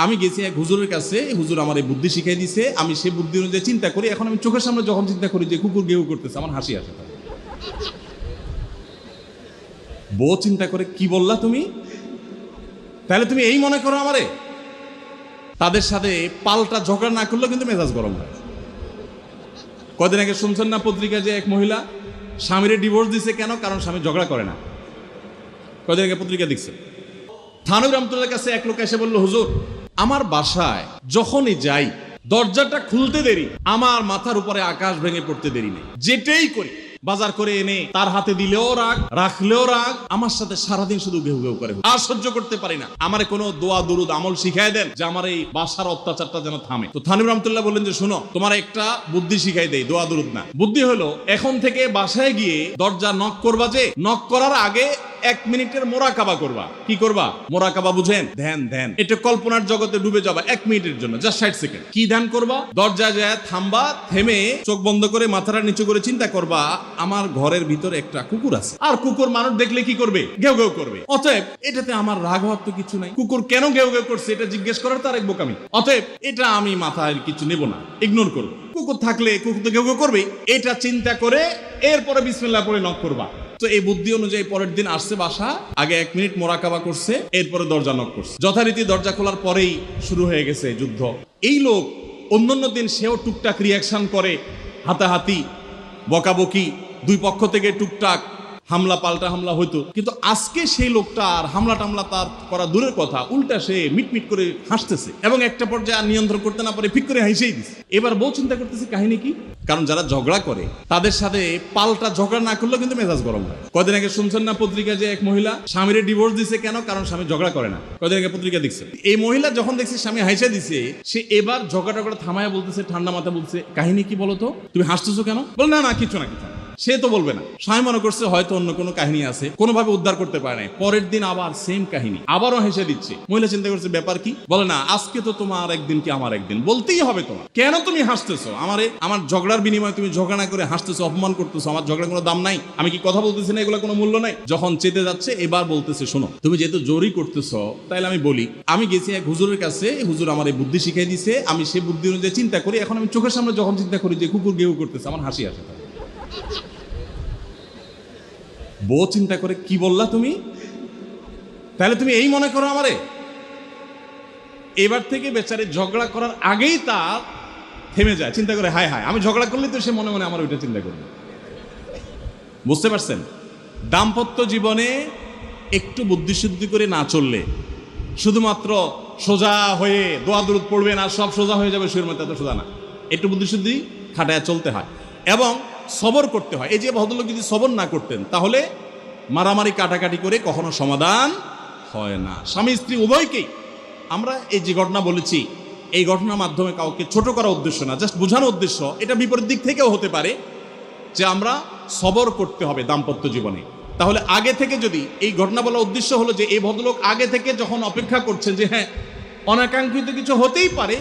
আমি গেছি এক হুজুরের কাছে, হুজুর আমার এই বুদ্ধি শিখাই দিছে, আমি সেই বুদ্ধি অনুযায়ী চিন্তা করি। এখন আমি চোখের সামনে যখন চিন্তা করি যে কুকুর গেউ করতেছে, আমার হাসি আসে। বউ চিন্তা করে, কি বললা তুমি? তাহলে তুমি এই মনে করো আমারে? তাদের সাথে পাল্টা ঝগড়া না করলেও কিন্তু মেজাজ গরম হয়। কদিন আগে শুনছেন না পত্রিকা যে এক মহিলা স্বামীরে ডিভোর্স দিছে কেন? কারণ স্বামী ঝগড়া করে না। কদিন আগে পত্রিকা দেখছে। থানবী রহমতুল্লাহর কাছে এক লোক এসে বলল, হুজুর আমার বাসায় যখনই যাই দরজাটা খুলতে দেরি, আমার মাথার উপরে আকাশ ভেঙে পড়তে দেরি নেই। যেটাই করি, বাজার করে এনে তার হাতে দিলেও রাগ, রাখলেও রাগ, আমার সাথে সারাদিন শুধু ঘেউ ঘেউ করে। আর সহ্য করতে পারি না। আমারে কোনো দোয়া দুরুদ আমল শিখাই দেন যে আমার এই বাসার অত্যাচারটা যেন থামে। তো থানবী রহমতুল্লাহ বললেন যে শোনো, তোমার একটা বুদ্ধি শিখাই দেই, দোয়া দুরুদ না। বুদ্ধি হলো, এখন থেকে বাসায় গিয়ে দরজা নক করবা, যে নক করার আগে 1 মিনিটের মোরাকাবা করবা। কি করবা? মোরাকাবা বুঝেন? ধ্যান। ধ্যান এটা কল্পনার জগতে ডুবে যাবা 1 মিনিটের জন্য, জাস্ট 60 সেকেন্ড। কি ধ্যান করবা? দরজায় যায় থামবা, থেমে চোখ বন্ধ করে মাথাটা নিচু করে চিন্তা করবা, আমার ঘরের ভিতরে একটা কুকুর আছে, আর কুকুর মানুষ দেখলে কি করবে? ঘেউ ঘেউ করবে। অতএব এটাতে আমার রাগ হওয়ার তো কিছু নাই। কুকুর কেন ঘেউ ঘেউ করছে এটা জিজ্ঞেস করার তার এক বোকামি। অতএব এটা আমি মাথায় কিছু নেব না, ইগনোর করব। কুকুর থাকলে কুকুর তো ঘেউ ঘেউ করবে, এটা চিন্তা করে এরপরে বিসমিল্লাহ পড়ে নক করবা। তো এই বুদ্ধি অনুযায়ী পরের দিন আসছে বাসা, আগে 1 মিনিট মোরাকাবা করছে, এরপরে দরজা নক করছে। যথারীতি দরজা খোলার পরেই শুরু হয়ে গেছে যুদ্ধ। এই লোক অন্যান্য দিন সেও টুকটাক রিয়াকশন করে, হাতাহাতি, বকাবকি, দুই পক্ষ থেকে টুকটাক হামলা পাল্টা হামলা হইতো, কিন্তু আজকে সেই লোকটা আর হামলা টামলা তার করা দূরের কথা, উল্টা সে মিটমিট করে হাসতেছে এবং একটা পর্যায়ে আর নিয়ন্ত্রণ করতে না পারে ফিক করে হাসেই দিচ্ছে। এবার বউ চিন্তা করতেছে কাহিনী কি? কারণ যারা ঝগড়া করে তাদের সাথে পাল্টা ঝগড়া না করলেও কিন্তু মেজাজ গরম হয়। কদিন আগে শুনছেন না পত্রিকা যে এক মহিলা স্বামীরে ডিভোর্স দিছে কেন? কারণ স্বামী ঝগড়া করে না। কদিন আগে পত্রিকা দেখছে। এই মহিলা যখন দেখছে স্বামী হাসে দিছে, সে এবার ঝগড়া থামায়া বলতেছে, ঠান্ডা মাথা বলছে, কাহিনী কি বলতো? তুমি হাসতেছো কেন? বল না কিছু না। সে তো বলবে না। স্বামী মনে করছে হয়তো অন্য কোনো কাহিনী আছে, কোনোভাবে উদ্ধার করতে পারে নাই। পরের দিন আবার সেম কাহিনী, আবারও হেসে দিচ্ছে। মহিলা চিন্তা করছে ব্যাপার কি? বলে না, আজকে তো তোমার একদিন কি আমার একদিন, বলতেই হবে তোমার। কেন তুমি হাসতেছো? আমার ঝগড়ার বিনিময়ে তুমি ঝগড়া না করে হাসতেছো, অপমান করতেছো। আমার ঝগড়ার কোনো দাম নাই, আমি কি কথা বলতেছি না, এগুলো কোনো মূল্য নাই। যখন চেতে যাচ্ছে এবার বলতেছে, শোনো তুমি যেহেতু জোরই করতেছো, তাইলে আমি বলি, আমি গেছি এক হুজুরের কাছে, হুজুর আমার এই বুদ্ধি শিখাই দিছে, আমি সেই বুদ্ধি অনুযায়ী চিন্তা করি। এখন আমি চোখের সামনে যখন চিন্তা করি যে কুকুর গেউ করতেছে, আমার হাসি আসে। বউ চিন্তা করে, কি বললা তুমি? তাহলে তুমি এই মনে করো আমারে? এবার থেকে বেচারে ঝগড়া করার আগেই তার থেমে যায়, চিন্তা করে হায় হায় আমি ঝগড়া করলে তো সে মনে মনে আমার ওইটা চিন্তা করবে। বুঝতে পারছেন? দাম্পত্য জীবনে একটু বুদ্ধিশুদ্ধি করে না চললে, শুধুমাত্র সোজা হয়ে দোয়া দুরুদ পড়বেন আর সব সোজা হয়ে যাবে, শুয়ের মতো এত সোজা না। একটু বুদ্ধিশুদ্ধি খাটায় চলতে হয় এবং সবর করতে হয়। এই যে ভদ্রলোক যদি সবর না করতেন, তাহলে মারামারি কাটাকাটি করে কখনো সমাধান হয় না। স্বামী স্ত্রী উভয়কেই আমরা এই যে ঘটনা বলেছি, এই ঘটনার মাধ্যমে কাউকে ছোট করার উদ্দেশ্য না, জাস্ট বোঝানোর উদ্দেশ্য। এটা বিপরীত দিক থেকেও হতে পারে যে আমরা সবর করতে হবে দাম্পত্য জীবনে। তাহলে আগে থেকে যদি এই ঘটনা বলার উদ্দেশ্য হলো যে এই ভদ্রলোক আগে থেকে যখন অপেক্ষা করছেন যে হ্যাঁ অনাকাঙ্ক্ষিত কিছু হতেই পারে,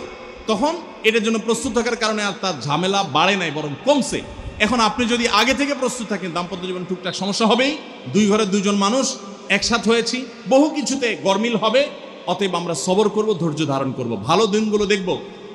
তখন এটার জন্য প্রস্তুত থাকার কারণে আর তার ঝামেলা বাড়ে নাই, বরং কমছে। এখন আপনি যদি আগে থেকে প্রস্তুত থাকেন, দাম্পত্য জীবনে টুকটাক সমস্যা হবেই। দুই ঘরে দুইজন মানুষ একসাথে হয়েছি, বহু কিছুতে গরমিল হবে। অতএব আমরা সবর করব, ধৈর্য ধারণ করব, ভালো দিনগুলো দেখব।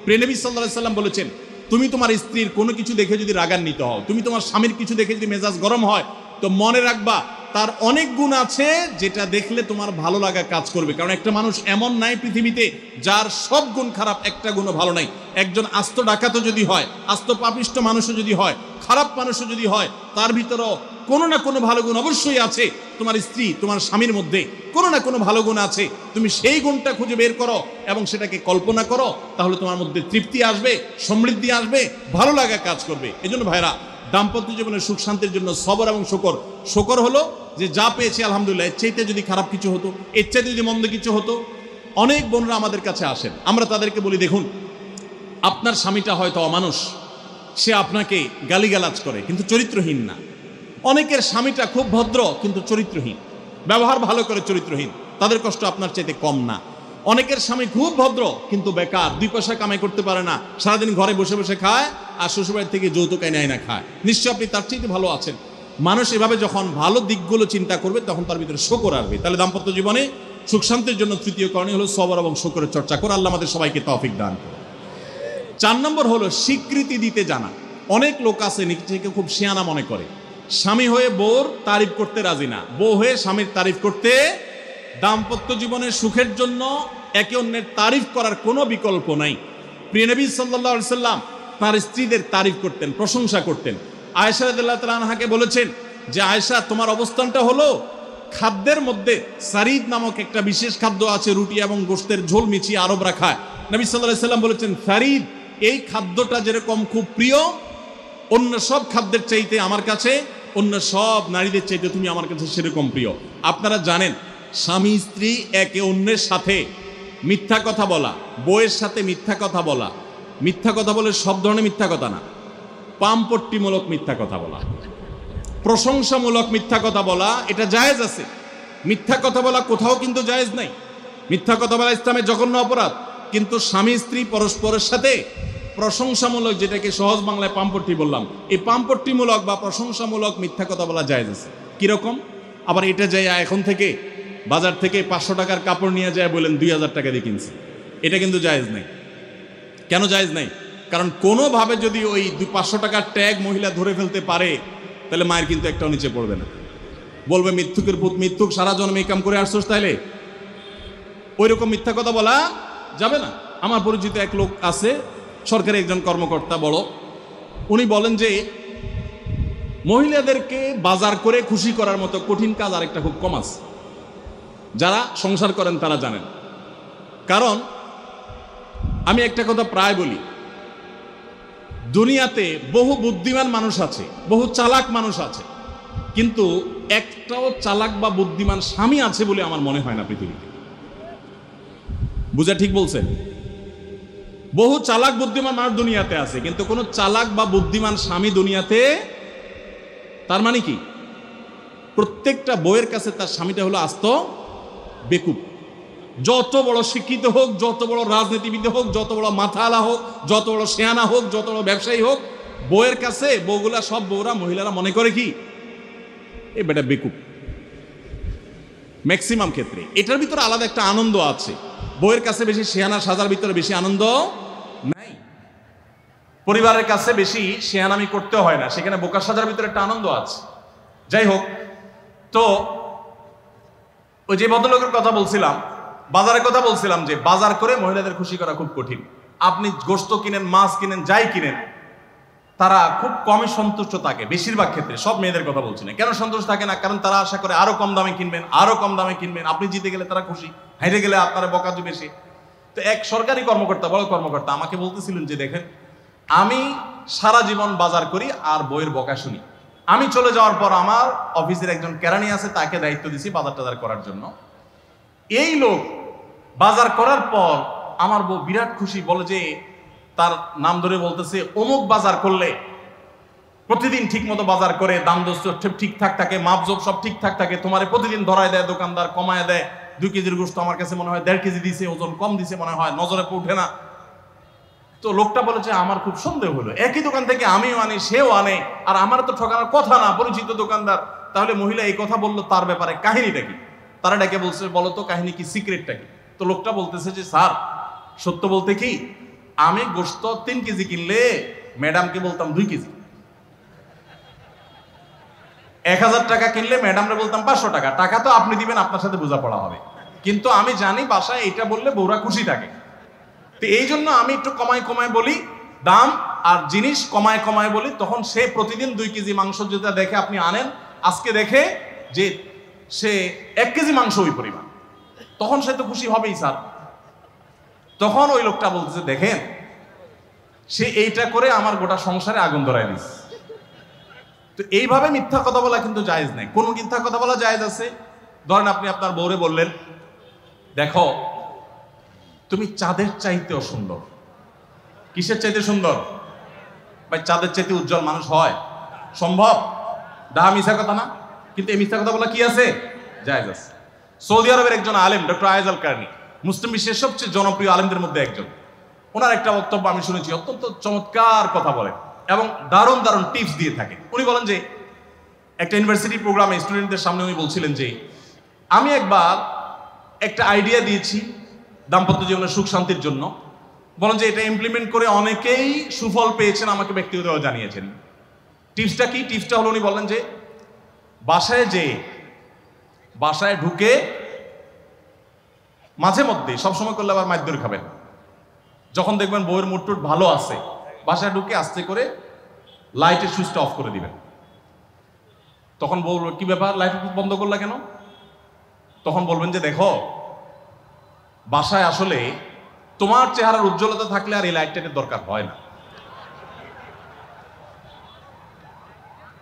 প্রিয় নবী সাল্লাল্লাহু আলাইহি সাল্লাম বলেছেন, তুমি তোমার স্ত্রীর কোনো কিছু দেখে যদি রাগান্বিত হও, তুমি তোমার স্বামীর কিছু দেখে যদি মেজাজ গরম হয়, তো মনে রাখবা তার অনেক গুণ আছে যেটা দেখলে তোমার ভালো লাগা কাজ করবে। কারণ একটা মানুষ এমন নাই পৃথিবীতে যার সব গুণ খারাপ, একটা গুণও ভালো নাই। একজন আস্ত ডাকাতও যদি হয়, আস্ত পাপিষ্ট মানুষও যদি হয়, খারাপ মানুষও যদি হয়, তার ভিতরেও কোনো না কোনো ভালো গুণ অবশ্যই আছে। তোমার স্ত্রী, তোমার স্বামীর মধ্যে কোনো না কোনো ভালো গুণ আছে। তুমি সেই গুণটা খুঁজে বের করো এবং সেটাকে কল্পনা করো, তাহলে তোমার মধ্যে তৃপ্তি আসবে, সমৃদ্ধি আসবে, ভালো লাগা কাজ করবে। এজন্য ভাইরা, দাম্পত্য জীবনের সুখ শান্তির জন্য সবর এবং শকর। শকর হলো যে যা পেয়েছি আলহামদুলিল্লাহ, এর চাইতে যদি খারাপ কিছু হতো, এর চাইতে যদি মন্দ কিছু হতো। অনেক বোনরা আমাদের কাছে আসেন, আমরা তাদেরকে বলি, দেখুন আপনার স্বামীটা হয়তো অমানুষ, সে আপনাকে গালিগালাজ করে কিন্তু চরিত্রহীন না। অনেকের স্বামীটা খুব ভদ্র কিন্তু চরিত্রহীন, ব্যবহার ভালো করে চরিত্রহীন, তাদের কষ্ট আপনার চাইতে কম না। অনেকের স্বামী খুব ভদ্র কিন্তু বেকার, 2 পয়সা কামাই করতে পারে না, সারাদিন ঘরে বসে বসে খায় আর শ্বশুরবাড়ি থেকে যৌতুক এনে না খায়, নিশ্চয় আপনি তার চাইতে ভালো আছেন। মানুষ এভাবে যখন ভালো দিকগুলো চিন্তা করবে, তখন তার ভিতরে শকর আসবে। তাহলে দাম্পত্য জীবনে সুখ শান্তির জন্য তৃতীয় করণীয় হলো সবর এবং শুকরের চর্চা করা। আল্লাহ আমাদের সবাইকে তৌফিক দান করে। 4 নম্বর হলো স্বীকৃতি দিতে জানা। অনেক লোক আছে নিজেকে খুব শিয়ানা মনে করে, স্বামী হয়ে বউর তারিফ করতে রাজি না, বউ হয়ে স্বামীর তারিফ করতে। দাম্পত্য জীবনের সুখের জন্য একে অন্যের তারিফ করার কোনো বিকল্প নাই। প্রিয় নবী সাল্লাল্লাহু আলাইহি সাল্লাম তার স্ত্রীদের তারিফ করতেন, প্রশংসা করতেন। আয়েশা রাদিয়াল্লাহু তাআলা আনহাকে বলেছেন যে আয়েশা, তোমার অবস্থানটা হলো খাদ্যের মধ্যে সারিদ নামক একটা বিশেষ খাদ্য আছে, রুটি এবং গোশতের ঝোল মিছিয়ে আরবরা খায়। নবী সাল্লাল্লাহু আলাইহি সাল্লাম বলেছেন, সারিদ এই খাদ্যটা যেরকম খুব প্রিয় অন্য সব খাদ্যের চাইতে আমার কাছে, অন্য সব নারীদের চাইতে তুমি আমার কাছে সেরকম প্রিয়। আপনারা জানেন স্বামী স্ত্রী একে অন্যের সাথে মিথ্যা কথা বলা, বউয়ের সাথে মিথ্যা কথা বলা, মিথ্যা কথা বলে সব ধরনের মিথ্যা কথা না, পামপট্টিমূলক মিথ্যা কথা বলা, প্রশংসামূলক মিথ্যা কথা বলা, এটা জায়েজ আছে। মিথ্যা কথা বলা কোথাও কিন্তু জায়েজ নাই। মিথ্যা কথা বলা ইসলামের জঘন্য অপরাধ। কিন্তু স্বামী স্ত্রী পরস্পরের সাথে প্রশংসামূলক, যেটাকে সহজ বাংলায় পামপট্টি বললাম, এই পামপট্টিমূলক বা প্রশংসামূলক মিথ্যা কথা বলা জায়েজ আছে। কিরকম? আবার এটা যাই এখন থেকে বাজার থেকে 500 টাকার কাপড় নিয়ে যায় বলেন 2000 টাকা দিয়ে কিনছে, এটা কিন্তু জায়েজ নাই। কেন জায়েজ নাই? কারণ কোনোভাবে যদি ওই 500 টাকার ট্যাগ মহিলা ধরে ফেলতে পারে তাহলে মায়ের কিন্তু একটাও নিচে পড়বে না, বলবে মিথ্যুকের পুত মিথ্যুক, সারা জন্ম এই কাম করে আসছোস, তাইলে ওই রকম মিথ্যা কথা বলা যাবে না। আমার পরিচিত এক লোক আছে, সরকারি একজন কর্মকর্তা বড়, উনি বলেন যে মহিলাদেরকে বাজার করে খুশি করার মতো কঠিন কাজ আরেকটা খুব কম আছে। যারা সংসার করেন তারা জানেন। কারণ আমি একটা কথা প্রায় বলি, দুনিয়াতে বহু বুদ্ধিমান মানুষ আছে, বহু চালাক মানুষ আছে, কিন্তু একটাও চালাক বা বুদ্ধিমান স্বামী আছে বলে আমার মনে হয় না পৃথিবীতে। বুঝা ঠিক বলছেন? বহু চালাক বুদ্ধিমান মানুষ দুনিয়াতে আছে, কিন্তু কোনো চালাক বা বুদ্ধিমান স্বামী দুনিয়াতে। তার মানে কি? প্রত্যেকটা বউয়ের কাছে তার স্বামীটা হলো আস্ত বেকুব। যত বড় শিক্ষিত হোক, যত বড় রাজনীতিবিদ হোক, যত বড় মাথাওয়ালা হোক, যত বড় শেয়ানা হোক, যত বড় ব্যবসায়ী হোক, বউয়ের কাছে বউগুলা, সব বউরা, মহিলারা মনে করে কি এ বেটা বেকুব। ম্যাক্সিমাম ক্ষেত্রে এটার ভিতরে আলাদা একটা আনন্দ আছে। বউয়ের কাছে বেশি শেয়ানা সাজার ভিতরে বেশি আনন্দ নাই। পরিবারের কাছে বেশি শেয়ানামি করতে হয় না, সেখানে বোকা সাজার ভিতরে একটা আনন্দ আছে। যাই হোক, তো ওই যে ভদ্রলোকের কথা বলছিলাম, বাজারের কথা বলছিলাম, যে বাজার করে মহিলাদের খুশি করা খুব কঠিন। আপনি গোশত কিনেন, মাছ কিনেন, যাই কিনেন, তারা খুব কমই সন্তুষ্ট থাকে। বেশিরভাগ ক্ষেত্রে, সব মেয়েদের কথা বলছি না। কেন সন্তুষ্ট থাকে না? কারণ তারা আশা করে আরো কম দামে কিনবেন, আরো কম দামে কিনবেন। আপনি জিতে গেলে তারা খুশি, হেরে গেলে আপনারা বকাজু বেশি। তো এক সরকারি কর্মকর্তা, বড় কর্মকর্তা, আমাকে বলতেছিলেন যে দেখেন, আমি সারা জীবন বাজার করি আর বইয়ের বকা শুনি। আমি চলে যাওয়ার পর আমার অফিসের একজন কেরানি আছে, তাকে দায়িত্ব দিছি বাজার টাজার করার জন্য। এই লোক বাজার করার পর আমার বউ বিরাট খুশি, বলে যে তার নাম ধরে বলতেছে, অমুক বাজার করলে প্রতিদিন ঠিক মতো বাজার করে, দাম দোষ ঠিকঠাক থাকে, মাপজোপ সব ঠিকঠাক থাকে, তোমারে প্রতিদিন ধরায় দেয় দোকানদার, কমায় দেয়। 2 কেজির গোশত আমার কাছে মনে হয় 1.5 কেজি দিছে, ওজন কম দিছে মনে হয়, নজরে উঠে না। তো লোকটা বলেছে আমার খুব সন্দেহ হলো, একই দোকান থেকে আমিও আনি, সেও আনে, আর আমার তো ঠকানোর কথা না, পরিচিত দোকানদার। তাহলে মহিলা এই কথা বললো, তার ব্যাপারে কাহিনীটা কি? তারা ডেকে বলছে, বলো তো কাহিনী কি, সিক্রেটটা কি? তো লোকটা বলতেছে যে স্যার, সত্য বলতে কি, আমি গোশত 3 কেজি কিনলে ম্যাডামকে বলতাম 2 কেজি, 1000 টাকা কিনলে ম্যাডামরে বলতাম 500 টাকা। টাকা তো আপনি দিবেন, আপনার সাথে বোঝাপড়া হবে, কিন্তু আমি জানি বাসায় এটা বললে বউরা খুশি থাকে। তো এই জন্য আমি একটু কমায় কমায় বলি দাম, আর জিনিস কমায় কমায় বলি। তখন সে প্রতিদিন 2 কেজি মাংস যেটা দেখে আপনি আনেন, আজকে দেখে যে সে 1 কেজি মাংস ওই পরিমাণ, তখন সে তো খুশি হবেই স্যার। তখন ওই লোকটা বলতেছে, দেখেন, সে এইটা করে আমার গোটা সংসারে আগুন ধরায় দিচ্ছে। তো এইভাবে মিথ্যা কথা বলা কিন্তু জায়েজ নাই। কোন মিথ্যা কথা বলা জায়েজ আছে? ধরেন আপনি আপনার বউরে বললেন, দেখো তুমি চাঁদের চাইতেও সুন্দর। কিসের চাইতে সুন্দর? ভাই চাঁদের চাইতে উজ্জ্বল মানুষ হয় সম্ভব? ডাহা মিথ্যা কথা না? কিন্তু এই মিথ্যা কথা বলা কি আছে? জায়েজ আছে। সৌদি আরবের একজন আলেম, ডক্টর আয়েজ আল কারনি, মুসলিম বিশ্বের সবচেয়ে জনপ্রিয় আলেমদের মধ্যে একজন। ওনার একটা বক্তব্য আমি শুনেছি, অত্যন্ত চমৎকার কথা বলেন এবং দারুণ দারুণ টিপস দিয়ে থাকেন। উনি বলেন যে একটা ইউনিভার্সিটি প্রোগ্রামে স্টুডেন্টদের সামনে উনি বলছিলেন যে আমি একবার একটা আইডিয়া দিয়েছি দাম্পত্য জীবনের সুখ শান্তির জন্য, বলেন যে এটা ইমপ্লিমেন্ট করে অনেকেই সুফল পেয়েছেন, আমাকে ব্যক্তিগতভাবে জানিয়েছেন। টিপসটা কি? টিপসটা হলো উনি বললেন যে বাসায় ঢুকে মাঝে মধ্যে, সবসময় করলে আবার মাইর খাবেন, যখন দেখবেন বউয়ের মুড টুট ভালো আছে, বাসায় ঢুকে আস্তে করে লাইটের সুইচটা অফ করে দিবেন। তখন বউ কি ব্যাপার, লাইট বন্ধ করলা কেন? তখন বলবেন যে দেখো, বাসায় আসলে তোমার চেহারার উজ্জ্বলতা থাকলে আর এই লাইটটাকে দরকার হয় না।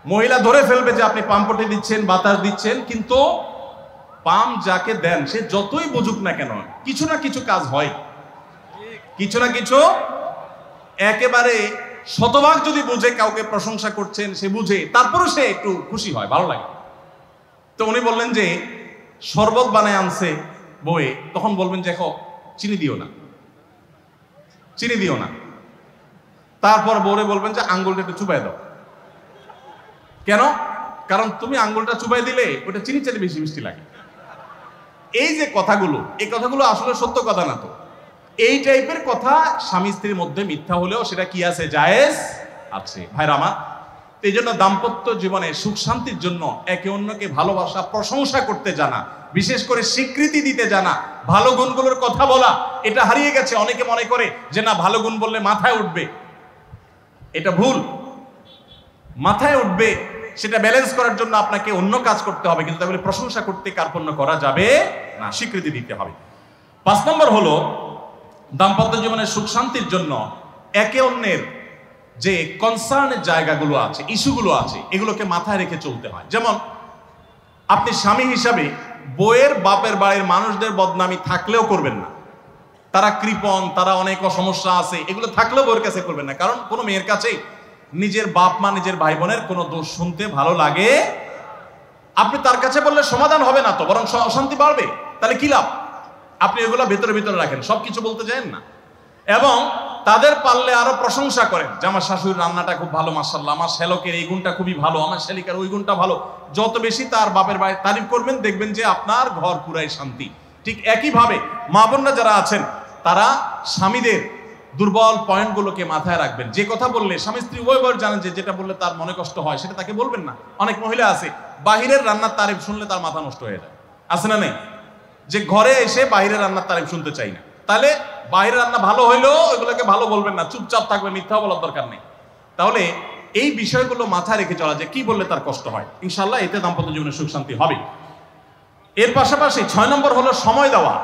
মহিলা ধরে ফেলবে যে আপনি পাম্পটি দিচ্ছেন, বাতাস দিচ্ছেন, কিন্তু পাম্প যাকে দেন সে যতই বুঝুক না কেন কিছু না কিছু কাজ হয়, কিছু না কিছু। একেবারে শতভাগ যদি বুঝে কাউকে প্রশংসা করছেন, সে বুঝে, তারপরে সে একটু খুশি হয়, ভালো লাগে। তো উনি বললেন যে শরবত বানায় আনছে বউয়ে, তখন বলবেন যে দেখো চিনি দিও না, চিনি দিও না। তারপর বউরে বলবেন যে আঙ্গুলটা একটু চুবাই দাও। কেন? কারণ তুমি আঙ্গুলটা চুবাই দিলে ওটা চিনি চাইলে বেশি মিষ্টি লাগে। এই যে কথাগুলো, এই কথাগুলো আসলে সত্য কথা না। তো এই টাইপের কথা স্বামী স্ত্রীর মধ্যে মিথ্যা হলেও সেটা কি আছে, জায়েজ আছে। ভাইরা আমার, এই জন্য দাম্পত্য জীবনে সুখ শান্তির জন্য একে অন্যকে ভালোবাসা, প্রশংসা করতে জানা, বিশেষ করে স্বীকৃতি দিতে জানা, ভালো গুণগুলোর কথা বলা, এটা হারিয়ে গেছে। অনেকে মনে করে যে না, ভালো গুণ বললে মাথায় উঠবে, এটা ভুল। মাথায় উঠবে সেটা ব্যালেন্স করার জন্য আপনাকে অন্য কাজ করতে হবে, কিন্তু তাহলে প্রশংসা করতে কার্পণ্য করা যাবে না, স্বীকৃতি দিতে হবে। 5 নম্বর হলো দাম্পত্য জীবনের সুখ শান্তির জন্য একে অন্যের যে কনসার্নের জায়গাগুলো আছে, ইস্যুগুলো আছে, এগুলোকে মাথায় রেখে চলতে হয়। যেমন আপনি স্বামী হিসাবে বউয়ের বাপের বাড়ির মানুষদের বদনামি থাকলেও করবেন না। তারা কৃপণ, তারা অনেক সমস্যা আছে, এগুলো থাকলেও বউয়ের কাছে করবেন না। কারণ কোনো মেয়ের কাছেই নিজের বাপ মা, নিজের ভাই বোনের কোনো দোষ শুনতে ভালো লাগে। আপনি তার কাছে বললে সমাধান হবে না, তো বরং অশান্তি বাড়বে। তাহলে কি লাভ? আপনি এগুলো ভেতরে ভিতরে রাখেন, সবকিছু বলতে যান না। এবং তাদের পারলে আরো প্রশংসা করেন যে আমার শাশুড়ির রান্নাটা খুব ভালো, মাশাআল্লাহ, আমার শ্যালকের এই গুণটা খুবই ভালো, আমার শ্যালিকার ওই গুণটা ভালো। যত বেশি তার বাপের বাড়ির তারিফ করবেন, দেখবেন যে আপনার ঘর পুরাই শান্তি। ঠিক একইভাবে মা বোনরা যারা আছেন, তারা স্বামীদের দুর্বল পয়েন্টগুলোকে মাথায় রাখবেন। যে কথা বললে স্বামী স্ত্রী উভয় জানেন যে যেটা বললে তার মনে কষ্ট হয়, সেটা তাকে বলবেন না। অনেক মহিলা আছে বাহিরের রান্নার তারিফ শুনলে তার মাথা নষ্ট হয়ে যায়, আছে না নেই? যে ঘরে এসে বাইরের রান্নার তারিফ শুনতে চাই না। তাহলে বাইরের রান্না ভালো হইলেও এগুলোকে ভালো বলবেন না, চুপচাপ থাকবে, মিথ্যা বলার দরকার নেই। তাহলে এই বিষয়গুলো মাথায় রেখে চলা, যে কি বললে তার কষ্ট হয়, ইনশাআল্লাহ এতে দাম্পত্য জীবনে সুখ শান্তি হবে। এর পাশাপাশি 6 নম্বর হলো সময় দেওয়া।